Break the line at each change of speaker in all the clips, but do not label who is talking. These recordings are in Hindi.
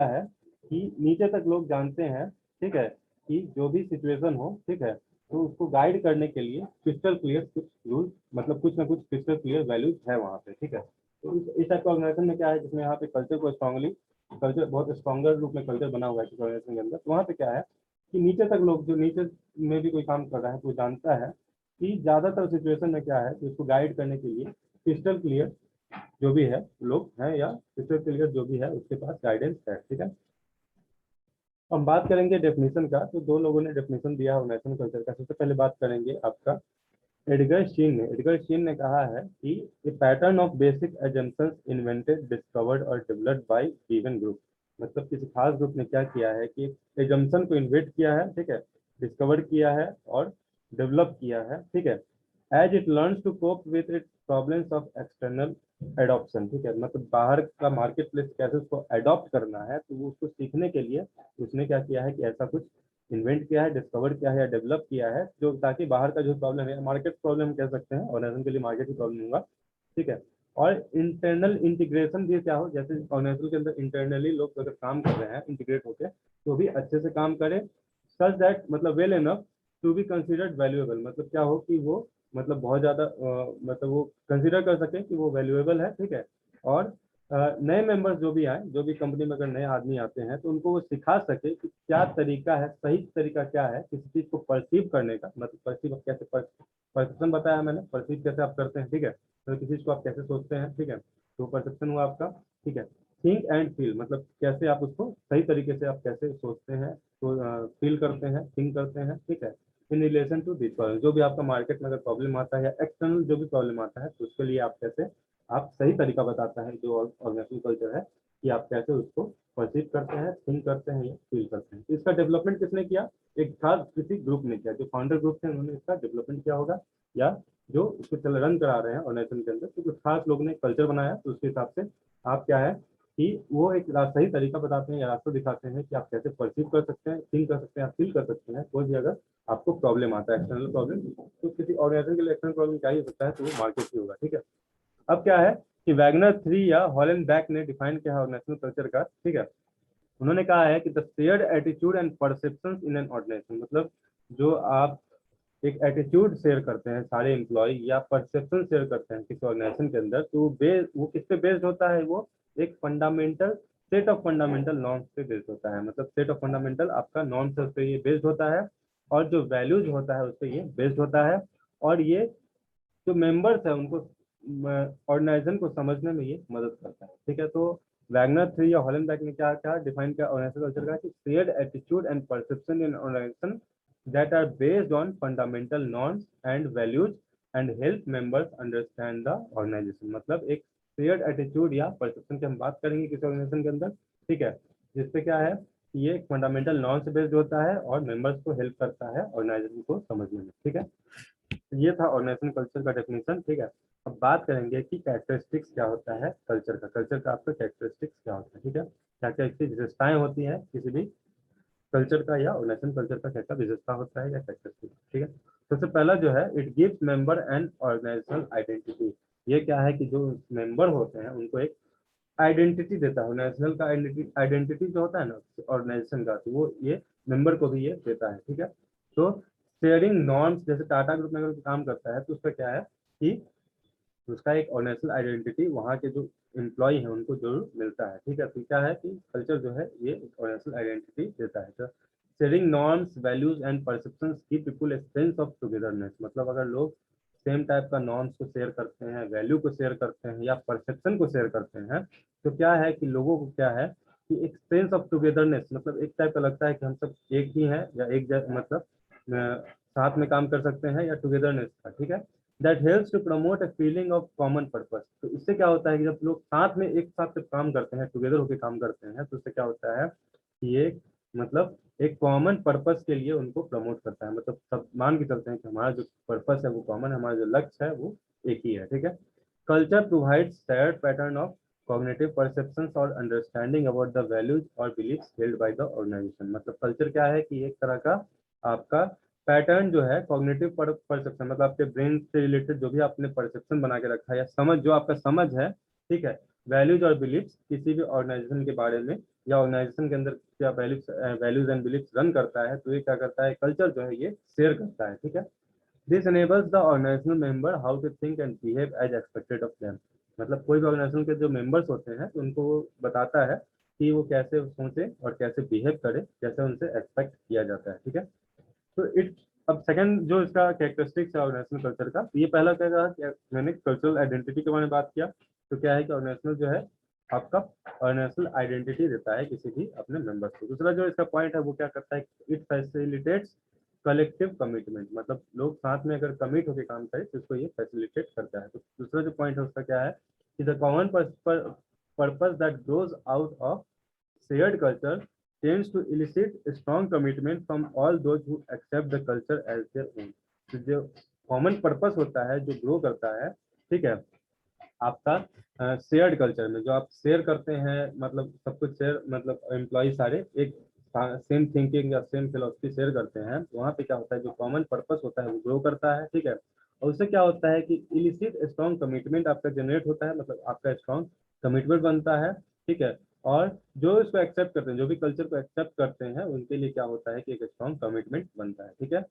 है कि नीचे तक लोग जानते हैं, ठीक है, कि जो भी सिचुएशन हो, ठीक है, तो उसको गाइड करने के लिए क्रिस्टल क्लियर कुछ रूल, मतलब कुछ ना कुछ क्रिस्टल क्लियर वैल्यूज है वहाँ पे, ठीक है। तो इस टाइप का ऑर्गेनाइजेशन में क्या है, जिसमें यहाँ पे कल्चर को स्ट्रांगली, कल्चर बहुत स्ट्रॉन्गर रूप में कल्चर बना हुआ है किसी ऑर्गेनाइजेशन के अंदर। तो वहाँ पे क्या है कि नीचे तक लोग, जो नीचे में भी कोई काम कर रहा है, तो जानता है कि ज्यादातर सिचुएशन में क्या है कि उसको गाइड करने के लिए क्रिस्टल क्लियर जो भी है लोग हैं, या क्रिस्टल क्लियर जो भी है उसके पास गाइडेंस है, ठीक है। हम बात करेंगे डेफिनेशन का। तो दो लोगों ने डेफिनेशन दिया है ऑर्गेनाइजेशन कल्चर का। सबसे पहले बात करेंगे आपका एडगर शीन ने कहा है कि a pattern of basic assumptions invented, discovered और डेवलप्ड बाय गिवन ग्रुप। मतलब किसी खास ग्रुप ने क्या किया है कि एजम्पशन को इन्वेंट किया है, ठीक है, डिस्कवर किया है और डेवलप किया है, ठीक है, as it learns to cope with it problems of external adoption, ठीक है। मतलब बाहर का मार्केट प्लेस कैसे उसको एडॉप्ट करना है, तो वो उसको सीखने के लिए उसने क्या किया है कि ऐसा कुछ इन्वेंट किया है, डिस्कवर किया है या डेवलप किया है, जो ताकि बाहर का जो प्रॉब्लम है, मार्केट प्रॉब्लम कह सकते हैं, ऑर्गेनाइजेशन के लिए मार्केट की प्रॉब्लम होगा, ठीक है। और इंटरनल इंटीग्रेशन भी क्या हो, जैसे ऑर्गेनाइजेशन के अंदर इंटरनली लोग अगर काम कर रहे हैं इंटीग्रेट होकर, तो भी अच्छे से काम करें, सच दैट मतलब well enough to be considered valuable. मतलब क्या हो कि वो मतलब बहुत ज्यादा मतलब वो कंसिडर कर सके कि वो वैल्यूएबल है, ठीक है। और नए मेंबर्स जो भी आए, जो भी कंपनी में अगर नए आदमी आते हैं, तो उनको वो सिखा सके कि क्या तरीका है, सही तरीका क्या है किसी चीज को परसीव करने का। मतलब परसीव कैसे, परसेप्शन बताया मैंने, परसीव कैसे आप करते हैं, ठीक है, तो किसी चीज को आप कैसे सोचते हैं, ठीक है, तो परसेप्शन हुआ आपका, ठीक है। थिंक एंड फील, मतलब कैसे आप उसको सही तरीके से आप कैसे सोचते हैं, तो फील करते हैं, थिंक करते हैं, ठीक है, in relation to this problem. जो भी आपका मार्केट में अगर प्रॉब्लम आता है या एक्सटर्नल जो भी प्रॉब्लम आता है, तो उसके लिए आप कैसे, आप सही तरीका बताता है जो ऑर्गेनाइजेशन कल्चर है, कि आप कैसे उसको परसीव करते हैं, थिंक करते हैं या फील करते हैं। तो इसका डेवलपमेंट किसने किया, एक खास किसी ग्रुप ने किया, जो फाउंडर ग्रुप थे उन्होंने इसका डेवलपमेंट किया होगा, या जो उसको चल रन करा रहे हैं ऑर्गेनाइजेशन के अंदर, तो कुछ खास लोग ने कल्चर बनाया, तो उसके हिसाब से आप क्या है कि वो एक सही तरीका बताते हैं या रास्ता दिखाते हैं कि आप कैसे परसीव कर सकते हैं, थिंक कर सकते हैं, फील कर सकते हैं। कोई भी अगर आपको प्रॉब्लम आता है एक्सटर्नल प्रॉब्लम, तो किसी ऑर्गेनाइजेशन के लिए एक्सटर्नल प्रॉब्लम क्या ही हो सकता है, तो वो मार्केट ही होगा, ठीक है। अब क्या है कि वैगनर 3 या हॉलैंड ने डिफाइन किया है नेशनल कल्चर का, ठीक है। उन्होंने कहा है कि the shared attitude and perceptions in an organisation. मतलब जो आप एक एटीट्यूड शेयर करते हैं सारे एम्प्लॉय, या परसेप्शन शेयर करते हैं किसी ऑर्गेनाइजेशन के अंदर, तो वो किस पे बेस्ड होता है, वो एक fundamental set of fundamental norms पे बेस्ड होता है। मतलब सेट ऑफ फंडामेंटल आपका नॉर्म्स पे ये बेस्ड होता है, और जो वैल्यूज होता है उस पर ये बेस्ड होता है। और ये जो मेंबर्स है उनको ऑर्गेनाइजेशन को समझने में ये मदद करता है, ठीक है। तो वैगनर 3 या हॉलैंड ने क्या क्या डिफाइन किया ऑर्गेनाइजेशन कल्चर का, कि shared attitude and perception in organisation that are based on fundamental norms and values and help members understand the organization। मतलब एक शेयर्ड एटीट्यूड या परसेप्शन की हम बात करेंगे किसी ऑर्गेनाइजेशन के अंदर, ठीक है, जिससे क्या है कि ये एक फंडामेंटल नॉर्म से बेस्ड होता है और मेंबर्स को हेल्प करता है ऑर्गेनाइजेशन को समझने में, ठीक है। ये था ऑर्गेनाइजेशन कल्चर का डेफिनेशन, ठीक है। अब बात करेंगे कि कैरेक्टरिस्टिक्स क्या होता है कल्चर का, कल्चर का आपका कैरेक्टरिस्टिक्स क्या होता है, ठीक है, क्या क्या इसकी विशेषताएं होती है किसी भी कल्चर का, या ऑर्गेनाइजेशन कल्चर का क्या क्या विशेषता होता है या कैरेक्टरिस्टिक्स, ठीक है। सबसे पहला जो है, it gives member and organisational identity. ये क्या है कि जो मेंबर होते हैं उनको एक आइडेंटिटी देता है, नेशनल का आइडेंटिटी जो होता है ना ऑर्गेनाइजेशन का, तो वो ये मेंबर को भी ये देता है, ठीक है। तो शेयरिंग नॉर्म्स, जैसे टाटा ग्रुप में अगर काम करता है तो उसका क्या है कि उसका एक ऑर्गेनाइजेशनल आइडेंटिटी वहाँ के जो एम्प्लॉय है उनको जरूर मिलता है, ठीक है। तो क्या है कि कल्चर जो है ये ऑर्गेनाइजेशनल आइडेंटिटी देता है। तो sharing norms, values and perceptions give people a sense of togetherness. मतलब अगर लोग सेम टाइप का नॉर्म्स को शेयर करते हैं, वैल्यू को शेयर करते हैं या परसेप्शन को शेयर करते हैं, तो क्या है कि लोगों को क्या है कि एक सेंस ऑफ टुगेदरनेस, मतलब एक टाइप का लगता है कि हम सब एक ही हैं, या एक मतलब साथ में काम कर सकते हैं, या टुगेदरनेस का, ठीक है। That helps to promote a feeling of common purpose. तो इससे क्या होता है कि जब लोग साथ में एक साथ जब काम करते हैं, टुगेदर होकर काम करते हैं, तो इससे क्या होता है कि ये मतलब एक कॉमन पर्पस के लिए उनको प्रमोट करता है। मतलब सब मान के चलते हैं कि हमारा जो पर्पस है वो कॉमन, हमारा जो लक्ष्य है वो एक ही है, ठीक है। Culture provides shared pattern of cognitive perceptions और अंडरस्टैंडिंग अबाउट द वैल्यूज और beliefs held by the organisation. मतलब कल्चर क्या है कि एक तरह का आपका पैटर्न जो है कॉग्निटिव परसेप्शन, मतलब आपके ब्रेन से रिलेटेड जो भी आपने परसेप्शन बना के रखा है, या समझ जो आपका समझ है, ठीक है, वैल्यूज और बिलीफ्स किसी भी ऑर्गेनाइजेशन के बारे में या ऑर्गेनाइजेशन के अंदर क्या वैल्यूज एंड बिलीफ्स रन करता है, तो ये क्या करता है, कल्चर जो है ये शेयर करता है, ठीक है। This enables the organizational member how to think and behave as expected of them। मतलब कोई भी ऑर्गेनाइजेशन के जो मेंबर्स होते हैं तो उनको वो बताता है कि वो कैसे सोचे और कैसे बिहेव करे, जैसे उनसे एक्सपेक्ट किया जाता है, ठीक है। तो इट अब सेकंड जो इसका कैरेक्टरिस्टिक्स है ऑर्गेनाइजेशनल कल्चर का, ये पहला क्या कहा कि मैंने कल्चरल आइडेंटिटी के बारे में बात किया। तो क्या है कि ऑर्गेनाइजेशनल जो है आपका ऑर्गेनाइजेशनल आइडेंटिटी देता है किसी भी अपने मेंबर्स को। दूसरा जो इसका पॉइंट है वो क्या करता है, इट फैसिलिटेट्स कलेक्टिव कमिटमेंट। मतलब लोग साथ में अगर कमिट होकर काम करें तो इसको ये फैसिलिटेट करता है। तो दूसरा जो पॉइंट है उसका क्या है कि the common purpose that grows out of shared culture tends to elicit strong commitment from all those who accept the culture as their own। तो जो कॉमन पर्पस होता है जो ग्रो करता है, ठीक है, आपका शेयर्ड कल्चर में जो आप शेयर करते हैं, मतलब सब कुछ शेयर, मतलब एम्प्लॉय सारे एक सेम थिंकिंग या सेम फिलोसफी शेयर करते हैं, तो वहाँ पे क्या होता है जो कॉमन पर्पस होता है वो ग्रो करता है, ठीक है। और उससे क्या होता है कि इलिसिट स्ट्रॉन्ग कमिटमेंट आपका जनरेट होता है, मतलब आपका स्ट्रॉन्ग कमिटमेंट बनता है, ठीक है। और जो इसको एक्सेप्ट करते हैं, जो भी कल्चर को एक्सेप्ट करते हैं, उनके लिए क्या होता है कि एक स्ट्रॉन्ग कमिटमेंट बनता है, ठीक है।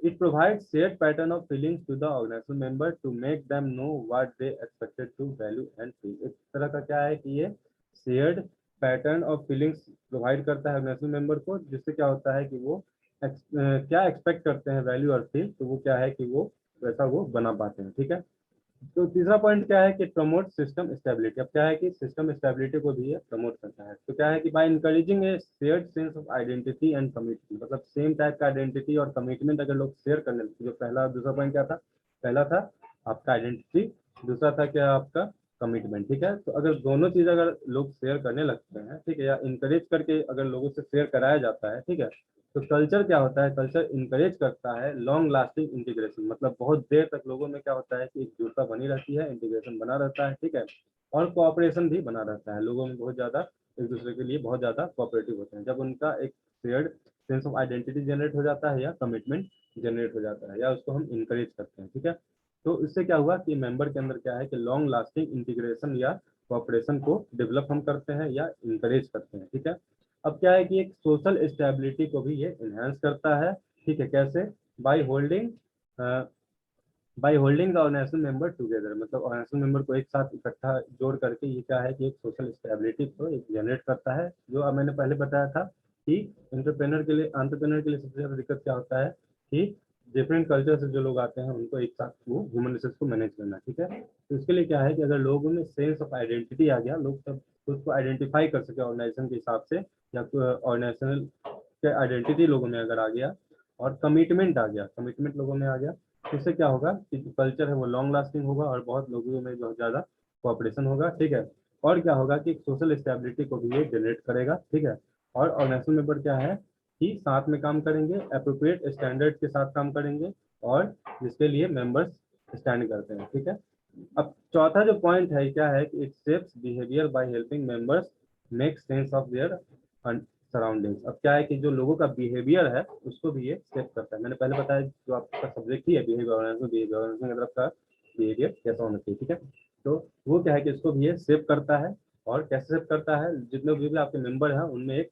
It provides shared pattern of feelings to the organizational member to make them know what they expected to value and feel। इस तरह का क्या है कि ये shared pattern of feelings provide करता है ऑर्गेनाइजेशनल मेंबर को, जिससे क्या होता है कि वो क्या एक्सपेक्ट करते हैं वैल्यू और फील, तो वो क्या है कि वो वैसा वो बना पाते हैं, ठीक है। तो तीसरा पॉइंट क्या है कि प्रमोट सिस्टम स्टेबिलिटी। अब क्या है कि सिस्टम स्टेबिलिटी को भी ये प्रमोट करता है। तो क्या है कि by encouraging a shared sense of identity and commitment, मतलब सेम टाइप का आइडेंटिटी और कमिटमेंट अगर लोग शेयर करने लगते, जो पहला दूसरा पॉइंट क्या था, पहला था आपका आइडेंटिटी, दूसरा था क्या आपका कमिटमेंट, ठीक है। तो अगर दोनों चीज अगर लोग शेयर करने लगते हैं, ठीक है, या इंकरेज करके अगर लोगों से शेयर कराया जाता है, ठीक है, तो कल्चर क्या होता है, कल्चर इंकरेज करता है लॉन्ग लास्टिंग इंटीग्रेशन। मतलब बहुत देर तक लोगों में क्या होता है कि एकजुटता बनी रहती है, इंटीग्रेशन बना रहता है, ठीक है। और कोऑपरेशन भी बना रहता है, लोगों में बहुत ज्यादा एक दूसरे के लिए बहुत ज्यादा कोऑपरेटिव होते हैं जब उनका एक shared sense of identity generate हो जाता है या कमिटमेंट जनरेट हो जाता है, या उसको हम इंकरेज करते हैं, ठीक है। तो इससे क्या हुआ कि मेंबर के अंदर क्या है कि लॉन्ग लास्टिंग इंटीग्रेशन या कोऑपरेशन को डेवलप हम करते हैं या इंकरेज करते हैं, ठीक है। अब क्या है कि एक सोशल स्टेबिलिटी को भी ये इनहेंस करता है, ठीक है। कैसे? By holding by holding the organisation member together. मतलब ऑर्गेनाइजेशन मेंबर को एक साथ इकट्ठा जोड़ करके ये क्या है कि एक सोशल स्टेबिलिटी को एक जनरेट करता है। जो अब मैंने पहले बताया था कि एंटरप्रेन्योर के लिए सबसे ज्यादा दिक्कत क्या होता है कि डिफरेंट कल्चर से जो लोग आते हैं उनको एक साथ वो ह्यूमन रिसोर्स को मैनेज करना, ठीक है। तो इसके लिए क्या है कि अगर लोगों में सेंस ऑफ आइडेंटिटी आ गया, लोग सब उसको आइडेंटिफाई कर सके ऑर्गेनाइजेशन के हिसाब से, या ऑर्गेनाइजेशनल के आइडेंटिटी लोगों में अगर आ गया और कमिटमेंट आ गया, कमिटमेंट लोगों में आ गया, तो इससे क्या होगा कि जो कल्चर है वो लॉन्ग लास्टिंग होगा और बहुत लोगों में बहुत ज्यादा कोऑपरेशन होगा, ठीक है। और क्या होगा कि सोशल स्टेबिलिटी को भी ये जनरेट करेगा, ठीक है। और ऑर्गेनाइजेशन मेंबर क्या है कि साथ में काम करेंगे, अप्रोप्रिएट स्टैंडर्ड के साथ काम करेंगे, और जिसके लिए मेंबर्स स्टैंड करते हैं, ठीक है। अब चौथा जो पॉइंट है क्या है कि it shapes behaviour by helping members make sense of their surroundings. अब क्या है कि जो लोगों का बिहेवियर है उसको भी ये शेप करता है। मैंने पहले बताया जो आपका सब्जेक्ट ही है बिहेवियर की तरफ का बिहेवियर कैसा होना चाहिए, ठीक है। तो वो क्या है कि इसको भी ये शेप करता है। और कैसे शेप करता है, जितने भी आपके मेंबर हैं उनमें एक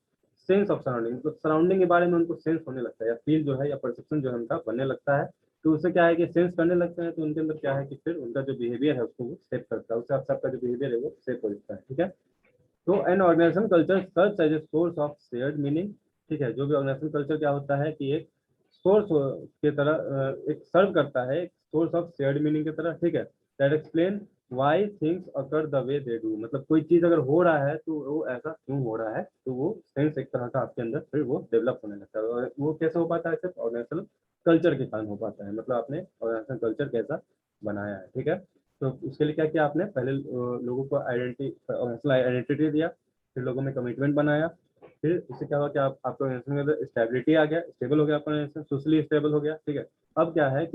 सेंस ऑफ सराउंडिंग, मतलब सराउंडिंग के बारे में उनको सेंस होने लगता है, या फील जो है या परसेप्शन जो है उनका बनने लगता है। तो उससे क्या है कि सेंस करने लगते हैं तो उनके अंदर क्या है कि फिर उनका जो बिहेवियर है उसको वो सेट करता है, उससे आपका जो बिहेवियर है वो सेट हो जाता है, ठीक है। तो an organisation culture search as a source of shared meaning, ठीक है। जो भी ऑर्गेनाइजेशन कल्चर क्या होता है कि एक सोर्स के तरह एक सर्व करता है, एक सोर्स ऑफ शेयर्ड मीनिंग की तरह, ठीक है। That explain why things occur the way they do. मतलब कोई चीज अगर हो रहा है तो वो ऐसा क्यों हो रहा है, तो वो सेंस एक तरह का आपके अंदर फिर वो डेवलप होने लगता है। और वो कैसे हो पाता है, सिर्फ ऑर्गेनाइजेशन कल्चर के कारण हो पाता है। मतलब आपने ऑर्गेनाइजेशन कल्चर कैसा बनाया है, ठीक है। तो उसके लिए क्या किया आपने, पहले लोगों को आइडेंटिटी दिया, फिर लोगों में कमिटमेंट बनाया, फिर उससे क्या हुआ कि आपका ऑर्गेनाइजेशन के अंदर स्टेबिलिटी आ गया, स्टेबल हो गया आपका ऑर्गेनाइजेशन, सोशली स्टेबल हो गया, ठीक है। अब क्या है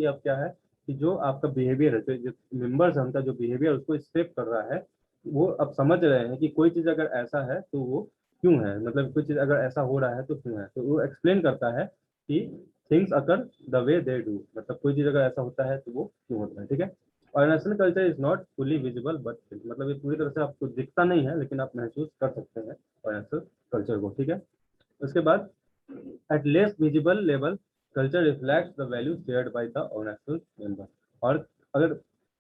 कि जो आपका बिहेवियर है, जो मेंबर्स है उनका जो बिहेवियर उसको स्टेप कर रहा है, वो अब समझ रहे हैं कि कोई चीज अगर ऐसा है तो वो क्यों है, मतलब कोई चीज अगर ऐसा हो रहा है तो क्यों है। तो वो एक्सप्लेन करता है कि things occur the way they do, मतलब कोई चीज अगर ऐसा होता है तो वो क्यों होता है, ठीक है। Organisational culture is not fully visible but मतलब ये पूरी तरह से आपको दिखता नहीं है, लेकिन आप महसूस कर सकते हैं ऑर्गेनाइजेशनल कल्चर को, ठीक है। उसके बाद at less visible level culture reflects the value shared by the organisational member. और अगर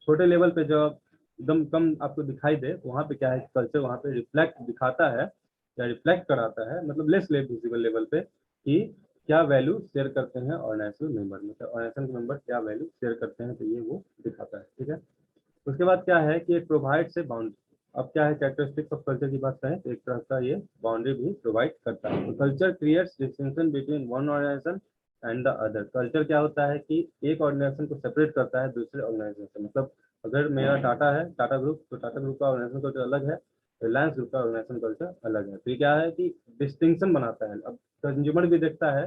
छोटे लेवल पे जो एकदम कम आपको दिखाई दे, वहाँ पे क्या है, कल्चर वहाँ पे रिफ्लेक्ट दिखाता है या रिफ्लेक्ट कराता है, मतलब लेस विजिबल लेवल पे, कि क्या वैल्यू शेयर करते हैं ऑर्गेनाइजेशनल मेंबर, मतलब ऑर्गेनाइजेशन के मेंबर क्या वैल्यू शेयर करते हैं, तो ये वो दिखाता है, ठीक है। उसके बाद क्या है कि एक प्रोवाइड से बाउंड्री। अब क्या है, कैरेक्टरिस्टिक्स ऑफ कल्चर की बात करें तो एक तरह का ये बाउंड्री भी प्रोवाइड करता है। Culture creates distinction between one organisation and the other. Culture क्या होता है कि एक ऑर्गेनाइजेशन को सेपरेट करता है दूसरे ऑर्गेनाइजेशन से। मतलब अगर मेरा टाटा है, टाटा ग्रुप, तो टाटा ग्रुप का ऑर्गेनाइजेशन कल्चर अलग है, रिलायंस ग्रुप का ऑर्गेनाइजेशन कल्चर अलग है। तो ये क्या है कि डिस्टिंक्शन बनाता है। अब कंज्यूमर भी देखता है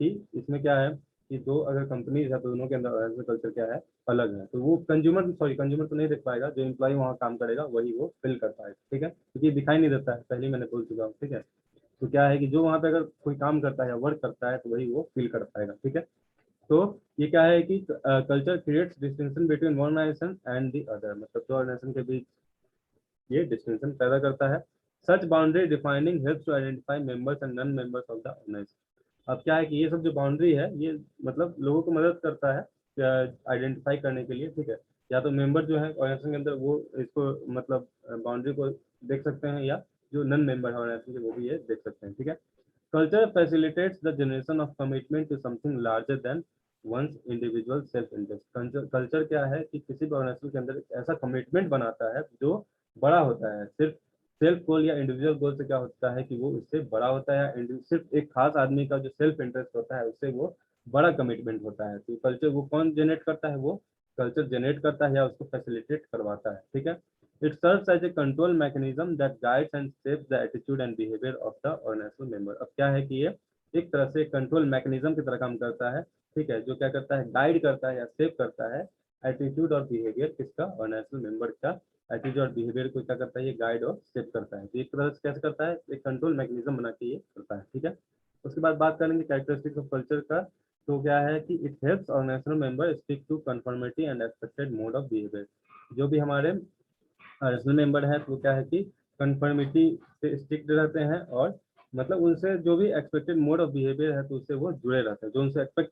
कि इसमें क्या है कि दो अगर कंपनीज है तो दोनों के अंदर ऑर्गेनाइजेशन कल्चर क्या है, अलग है। तो वो कंज्यूमर तो नहीं देख पाएगा, जो एम्प्लॉय वहाँ काम करेगा वही वो फील कर पाएगा, ठीक है, क्योंकि दिखाई नहीं देता है, पहले मैंने बोल चुका हूँ, ठीक है। तो क्या है कि जो वहाँ पे अगर कोई काम करता है या वर्क करता है तो वही वो फील कर पाएगा, ठीक है। तो ये क्या है कि culture creates distinction between one organisation and the other, मतलब दो ऑर्गेनाइजेशन के बीच ये डिस्टिंक्शन पैदा करता है। Such boundary defining helps to identify members and non members of the organization. अब क्या है कि ये सब जो बाउंड्री है ये मतलब लोगों को मदद करता है आइडेंटिफाई करने के लिए, ठीक है। या तो मेंबर जो है ऑर्गेनाइजेशन के अंदर वो इसको मतलब बाउंड्री को देख सकते हैं, या जो नॉन मेंबर है ऑर्गेनाइजेशन के वो भी ये देख सकते हैं, ठीक है। Culture facilitates the generation of commitment to something larger than one's individual self interest. Culture क्या है कि किसी भी ऑर्गेनाइजेशन के अंदर एक ऐसा कमिटमेंट बनाता है जो बड़ा होता है। सिर्फ सेल्फ गोल या इंडिविजुअल गोल से क्या होता है कि वो उससे बड़ा होता है, या सिर्फ एक खास आदमी का जो सेल्फ इंटरेस्ट होता है उससे वो बड़ा कमिटमेंट होता है। तो कल्चर वो कौन जनरेट करता है, वो कल्चर जनरेट करता है या उसको फैसिलिटेट करवाता है, ठीक है। It serves as a control mechanism that guides and shapes the attitude and behaviour of the organisational member. अब क्या है कि ये एक तरह से कंट्रोल मैकेनिज्म की तरह काम करता है, ठीक है, जो क्या करता है, गाइड करता है या शेप करता है एटीट्यूड और बिहेवियर किसका, ऑर्गेनाइजेशनल मेंबर का एटीट्यूड और बिहेवियर को क्या करता है, ये गाइड और शेप करता है। तो एक तरह से कैसे करता है, एक कंट्रोल मैकेनिज्म बना के ये करता है, ठीक है। उसके बाद बात करेंगे कैरेक्टरिस्टिक्स ऑफ कल्चर का। तो क्या है कि it helps organisational member stick to conformity and expected mode of behaviour. जो भी हमारे ऑर्गेनाइजेशनल मेंबर है तो क्या है कि कन्फर्मिटी से स्टिक रहते हैं, और मतलब उनसे जो भी एक्सपेक्टेड मोड ऑफ बिहेवियर है तो उससे वो जुड़े रहते हैं, जो उनसे एक्सपेक्ट